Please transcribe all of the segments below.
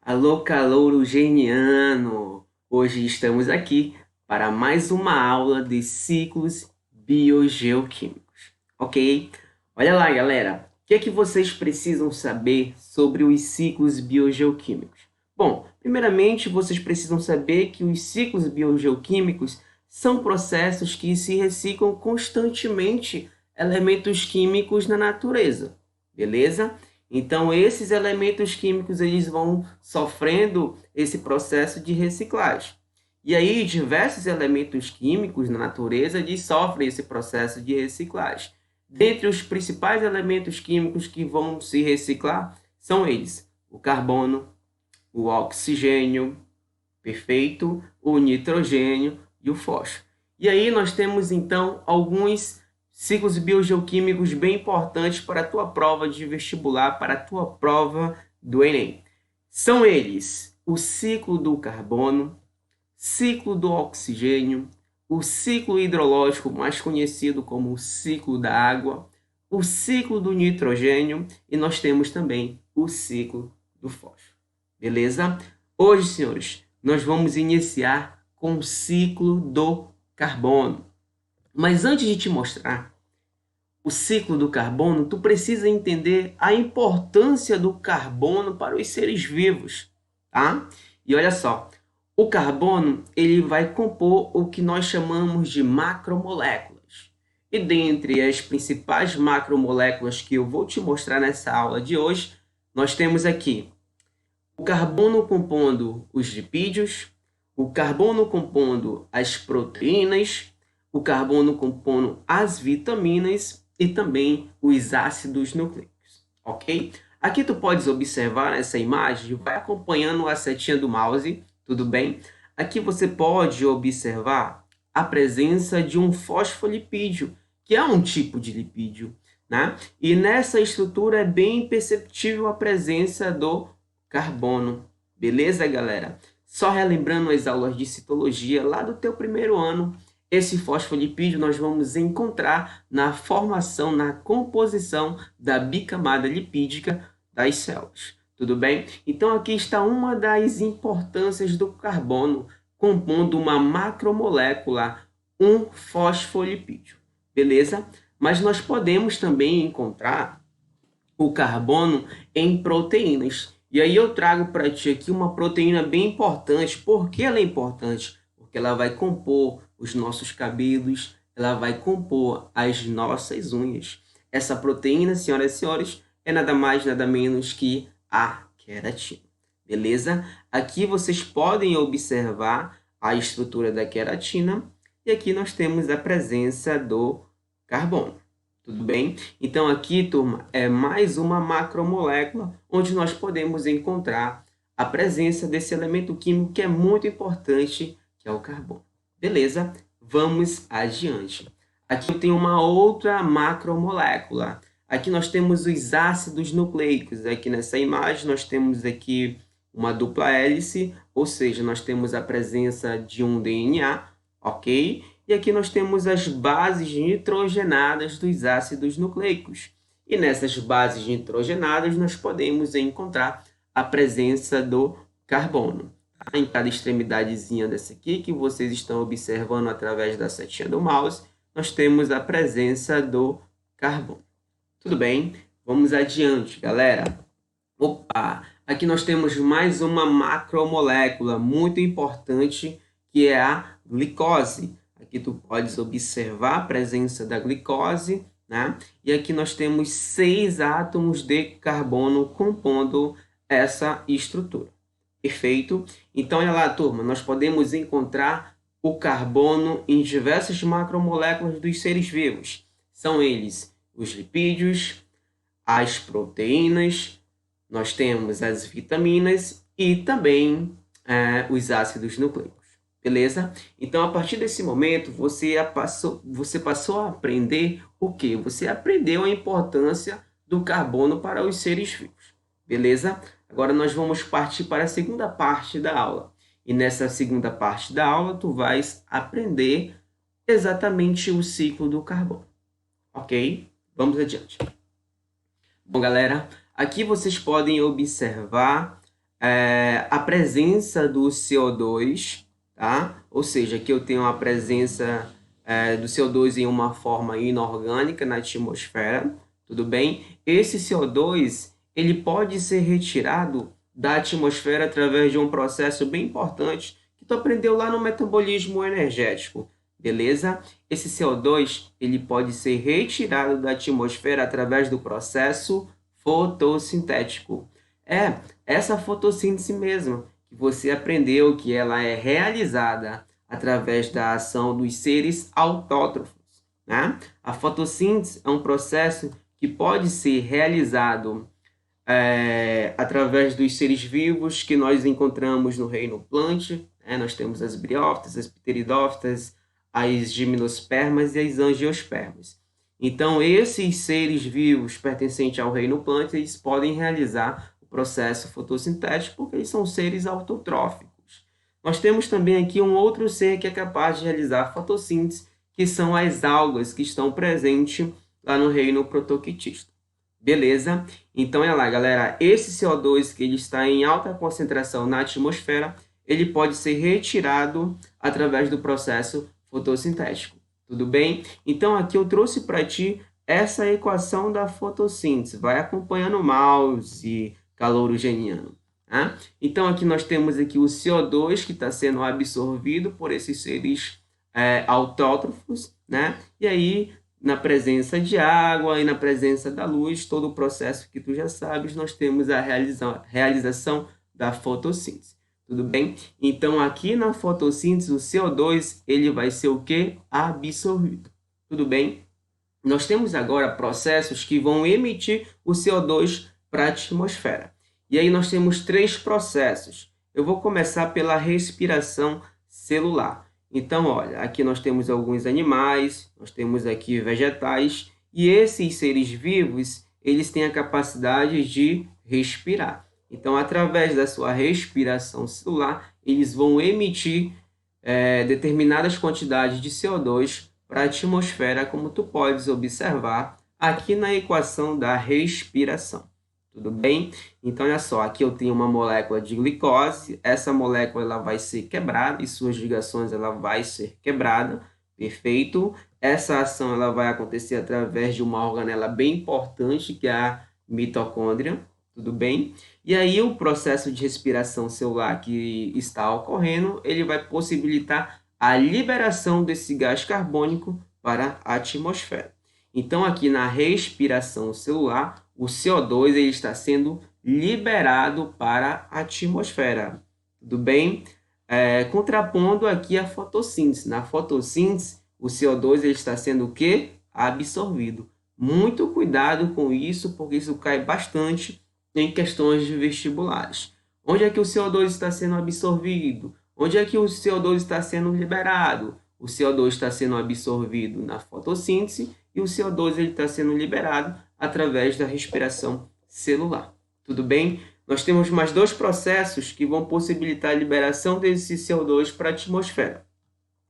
Alô, calouro geniano! Hoje estamos aqui para mais uma aula de ciclos biogeoquímicos, ok? Olha lá, galera, o que é que vocês precisam saber sobre os ciclos biogeoquímicos? Bom, primeiramente, vocês precisam saber que os ciclos biogeoquímicos são processos que se reciclam constantemente elementos químicos na natureza, beleza? Então, esses elementos químicos eles vão sofrendo esse processo de reciclagem. E aí, diversos elementos químicos na natureza eles sofrem esse processo de reciclagem. Dentre os principais elementos químicos que vão se reciclar são eles: o carbono, o oxigênio, perfeito, o nitrogênio e o fósforo. E aí nós temos então alguns ciclos biogeoquímicos bem importantes para a tua prova de vestibular, para a tua prova do Enem. São eles o ciclo do carbono, ciclo do oxigênio, o ciclo hidrológico, mais conhecido como o ciclo da água, o ciclo do nitrogênio e nós temos também o ciclo do fósforo. Beleza? Hoje, senhores, nós vamos iniciar com o ciclo do carbono. Mas antes de te mostrar o ciclo do carbono, tu precisa entender a importância do carbono para os seres vivos, tá? E olha só, o carbono ele vai compor o que nós chamamos de macromoléculas. E dentre as principais macromoléculas que eu vou te mostrar nessa aula de hoje, nós temos aqui o carbono compondo os lipídios, o carbono compondo as proteínas, o carbono compondo as vitaminas e também os ácidos nucleicos, ok? Aqui tu podes observar essa imagem, vai acompanhando a setinha do mouse, tudo bem? Aqui você pode observar a presença de um fosfolipídio, que é um tipo de lipídio, né? E nessa estrutura é bem perceptível a presença do carbono. Beleza, galera? Só relembrando as aulas de citologia lá do teu primeiro ano, esse fosfolipídio nós vamos encontrar na formação, na composição da bicamada lipídica das células. Tudo bem? Então aqui está uma das importâncias do carbono compondo uma macromolécula, um fosfolipídio. Beleza? Mas nós podemos também encontrar o carbono em proteínas. E aí eu trago para ti aqui uma proteína bem importante. Por que ela é importante? Porque ela vai compor os nossos cabelos, ela vai compor as nossas unhas. Essa proteína, senhoras e senhores, é nada mais, nada menos que a queratina. Beleza? Aqui vocês podem observar a estrutura da queratina e aqui nós temos a presença do carbono. Tudo bem? Então aqui, turma, é mais uma macromolécula onde nós podemos encontrar a presença desse elemento químico que é muito importante, que é o carbono. Beleza? Vamos adiante. Aqui eu tenho uma outra macromolécula. Aqui nós temos os ácidos nucleicos. Aqui nessa imagem nós temos aqui uma dupla hélice, ou seja, nós temos a presença de um DNA, ok? E aqui nós temos as bases nitrogenadas dos ácidos nucleicos. E nessas bases nitrogenadas nós podemos encontrar a presença do carbono. Em cada extremidadezinha dessa aqui, que vocês estão observando através da setinha do mouse, nós temos a presença do carbono. Tudo bem? Vamos adiante, galera. Opa! Aqui nós temos mais uma macromolécula muito importante, que é a glicose. Aqui tu podes observar a presença da glicose, né? E aqui nós temos 6 átomos de carbono compondo essa estrutura. Perfeito? Então, olha lá, turma, nós podemos encontrar o carbono em diversas macromoléculas dos seres vivos. São eles os lipídios, as proteínas, nós temos as vitaminas e também os ácidos nucleicos. Beleza? Então, a partir desse momento, você passou a aprender o quê? Você aprendeu a importância do carbono para os seres vivos. Beleza? Agora nós vamos partir para a segunda parte da aula. E nessa segunda parte da aula, tu vais aprender exatamente o ciclo do carbono. Ok? Vamos adiante. Bom, galera, aqui vocês podem observar a presença do CO2, tá? Ou seja, que eu tenho a presença do CO2 em uma forma inorgânica na atmosfera, tudo bem? Esse CO2, ele pode ser retirado da atmosfera através de um processo bem importante que tu aprendeu lá no metabolismo energético, beleza? Esse CO2, ele pode ser retirado da atmosfera através do processo fotossintético. É essa fotossíntese mesmo, que você aprendeu que ela é realizada através da ação dos seres autótrofos, né? A fotossíntese é um processo que pode ser realizado através dos seres vivos que nós encontramos no reino plante, né? Nós temos as briófitas, as pteridófitas, as gimnospermas e as angiospermas. Então, esses seres vivos pertencentes ao reino plante, eles podem realizar o processo fotossintético porque eles são seres autotróficos. Nós temos também aqui um outro ser que é capaz de realizar fotossíntese, que são as algas que estão presentes lá no reino protoquitista. Beleza? Então, olha lá, galera, esse CO2 que ele está em alta concentração na atmosfera, ele pode ser retirado através do processo fotossintético. Tudo bem? Então, aqui eu trouxe para ti essa equação da fotossíntese. Vai acompanhando o mouse calorogeniano. Tá? Então, aqui nós temos aqui o CO2 que está sendo absorvido por esses seres autótrofos, né? E aí, na presença de água e na presença da luz, todo o processo que tu já sabes, nós temos a realização da fotossíntese. Tudo bem? Então, aqui na fotossíntese, o CO2 ele vai ser o quê? Absorvido. Tudo bem? Nós temos agora processos que vão emitir o CO2 para a atmosfera. E aí nós temos 3 processos. Eu vou começar pela respiração celular. Então, olha, aqui nós temos alguns animais, nós temos aqui vegetais, e esses seres vivos, eles têm a capacidade de respirar. Então, através da sua respiração celular, eles vão emitir determinadas quantidades de CO2 para a atmosfera, como tu podes observar aqui na equação da respiração. Tudo bem? Então, olha só, aqui eu tenho uma molécula de glicose, essa molécula ela vai ser quebrada e suas ligações ela vai ser quebrada, perfeito? Essa ação ela vai acontecer através de uma organela bem importante, que é a mitocôndria, tudo bem? E aí o processo de respiração celular que está ocorrendo, ele vai possibilitar a liberação desse gás carbônico para a atmosfera. Então, aqui na respiração celular, o CO2 ele está sendo liberado para a atmosfera. Tudo bem? Contrapondo aqui a fotossíntese. Na fotossíntese, o CO2 ele está sendo o quê? Absorvido. Muito cuidado com isso, porque isso cai bastante em questões de vestibulares. Onde é que o CO2 está sendo absorvido? Onde é que o CO2 está sendo liberado? O CO2 está sendo absorvido na fotossíntese e o CO2 ele está sendo liberado através da respiração celular. Tudo bem? Nós temos mais 2 processos que vão possibilitar a liberação desse CO2 para a atmosfera.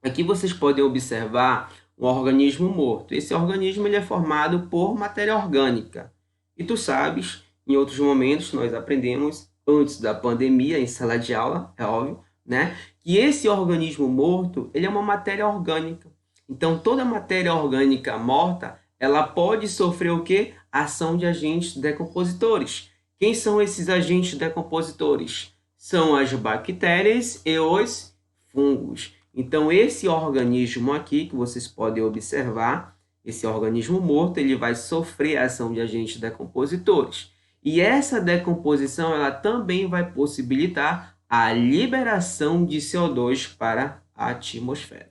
Aqui vocês podem observar um organismo morto. Esse organismo ele é formado por matéria orgânica. E tu sabes, em outros momentos nós aprendemos, antes da pandemia, em sala de aula, é óbvio, né? Que esse organismo morto ele é uma matéria orgânica. Então, toda matéria orgânica morta, ela pode sofrer o quê? Ação de agentes decompositores. Quem são esses agentes decompositores? São as bactérias e os fungos. Então, esse organismo aqui, que vocês podem observar, esse organismo morto, ele vai sofrer a ação de agentes decompositores. E essa decomposição, ela também vai possibilitar a liberação de CO2 para a atmosfera.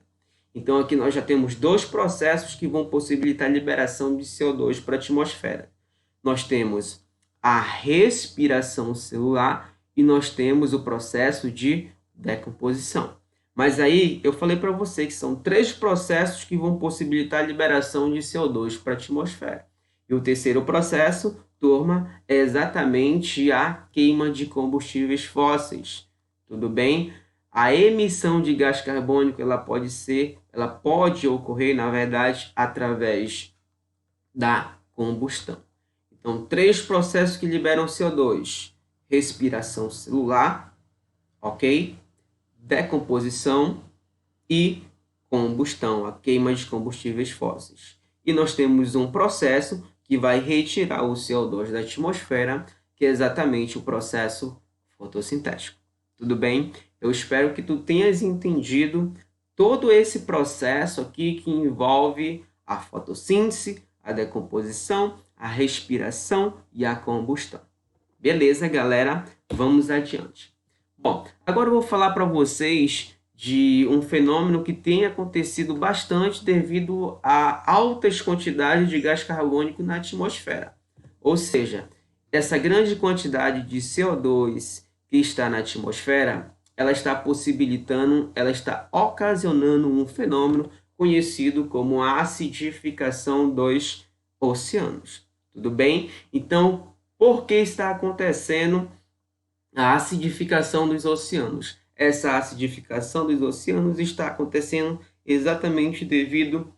Então, aqui nós já temos 2 processos que vão possibilitar a liberação de CO2 para a atmosfera. Nós temos a respiração celular e nós temos o processo de decomposição. Mas aí, eu falei para você que são 3 processos que vão possibilitar a liberação de CO2 para a atmosfera. E o terceiro processo, turma, é exatamente a queima de combustíveis fósseis. Tudo bem? A emissão de gás carbônico ela pode ocorrer, na verdade, através da combustão. Então, 3 processos que liberam CO2: respiração celular, ok? Decomposição e combustão, a queima de combustíveis fósseis. E nós temos um processo que vai retirar o CO2 da atmosfera, que é exatamente o processo fotossintético. Tudo bem? Eu espero que tu tenhas entendido todo esse processo aqui que envolve a fotossíntese, a decomposição, a respiração e a combustão. Beleza, galera? Vamos adiante. Bom, agora eu vou falar para vocês de um fenômeno que tem acontecido bastante devido a altas quantidades de gás carbônico na atmosfera. Ou seja, essa grande quantidade de CO2 que está na atmosfera, ela está possibilitando, ela está ocasionando um fenômeno conhecido como a acidificação dos oceanos. Tudo bem? Então, por que está acontecendo a acidificação dos oceanos? Essa acidificação dos oceanos está acontecendo exatamente devido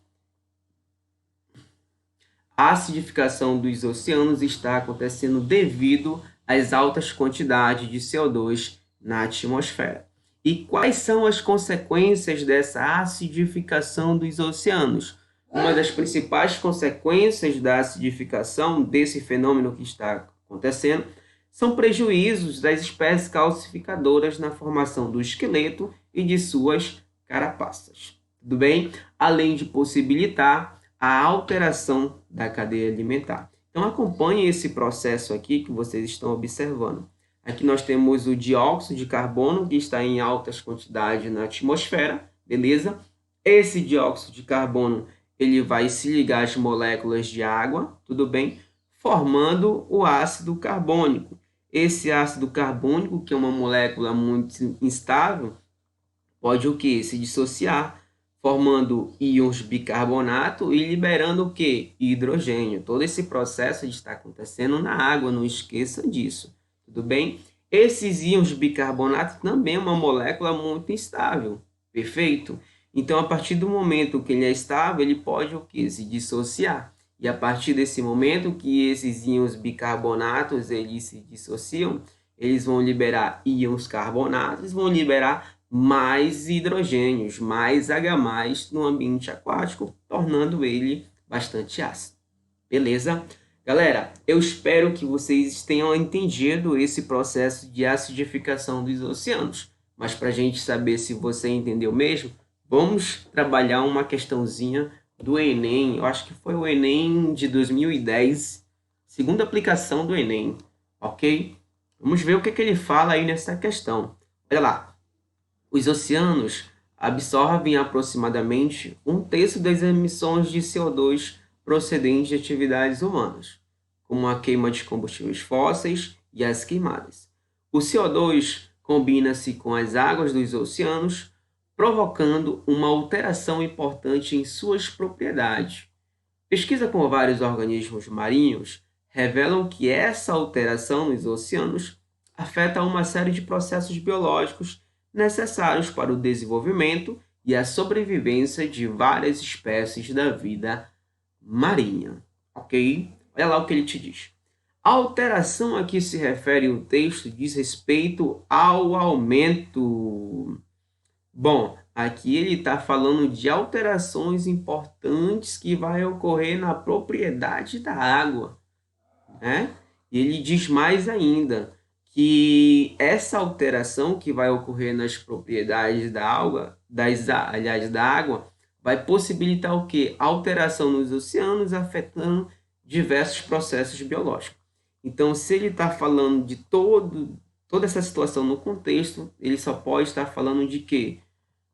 à acidificação dos oceanos está acontecendo devido às altas quantidades de CO2 na atmosfera. E quais são as consequências dessa acidificação dos oceanos? Uma das principais consequências da acidificação, desse fenômeno que está acontecendo, são prejuízos das espécies calcificadoras na formação do esqueleto e de suas carapaças. Tudo bem? Além de possibilitar a alteração da cadeia alimentar. Então, acompanhe esse processo aqui que vocês estão observando. Aqui nós temos o dióxido de carbono, que está em altas quantidades na atmosfera, beleza? Esse dióxido de carbono ele vai se ligar às moléculas de água, tudo bem? Formando o ácido carbônico. Esse ácido carbônico, que é uma molécula muito instável, pode o quê? Se dissociar, formando íons bicarbonato e liberando o quê? Hidrogênio. Todo esse processo está acontecendo na água, não esqueça disso, tudo bem? Esses íons bicarbonato também é uma molécula muito instável, perfeito? Então, a partir do momento que ele é estável, ele pode o quê? Se dissociar. E a partir desse momento que esses íons bicarbonatos eles se dissociam, eles vão liberar íons carbonatos, vão liberar mais hidrogênios, mais H+, no ambiente aquático, tornando ele bastante ácido. Beleza? Galera, eu espero que vocês tenham entendido esse processo de acidificação dos oceanos. Mas para a gente saber se você entendeu mesmo, vamos trabalhar uma questãozinha do Enem. Eu acho que foi o Enem de 2010, segunda aplicação do Enem, ok? Vamos ver o que ele fala aí nessa questão. Olha lá. Os oceanos absorvem aproximadamente 1/3 das emissões de CO2 procedentes de atividades humanas, como a queima de combustíveis fósseis e as queimadas. O CO2 combina-se com as águas dos oceanos, provocando uma alteração importante em suas propriedades. Pesquisa com vários organismos marinhos revelam que essa alteração nos oceanos afeta uma série de processos biológicos necessários para o desenvolvimento e a sobrevivência de várias espécies da vida marinha. Ok? Olha lá o que ele te diz. A alteração a que se refere o texto diz respeito ao aumento. Bom, aqui ele está falando de alterações importantes que vai ocorrer na propriedade da água, né? E ele diz mais ainda que essa alteração que vai ocorrer nas propriedades da água, da água, vai possibilitar o quê? Alteração nos oceanos, afetando diversos processos biológicos. Então, se ele está falando de toda essa situação no contexto, ele só pode estar falando de quê?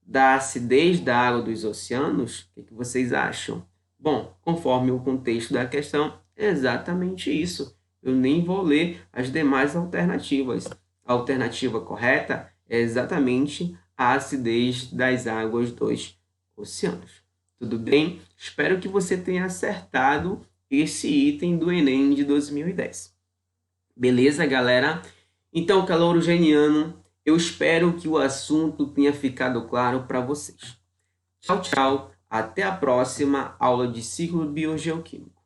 Da acidez da água dos oceanos? O que vocês acham? Bom, conforme o contexto da questão, é exatamente isso. Eu nem vou ler as demais alternativas. A alternativa correta é exatamente a acidez das águas dos oceanos. Tudo bem? Espero que você tenha acertado esse item do Enem de 2010. Beleza, galera? Então, calouro geniano, eu espero que o assunto tenha ficado claro para vocês. Tchau, tchau. Até a próxima aula de ciclo biogeoquímico.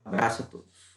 Abraço a todos.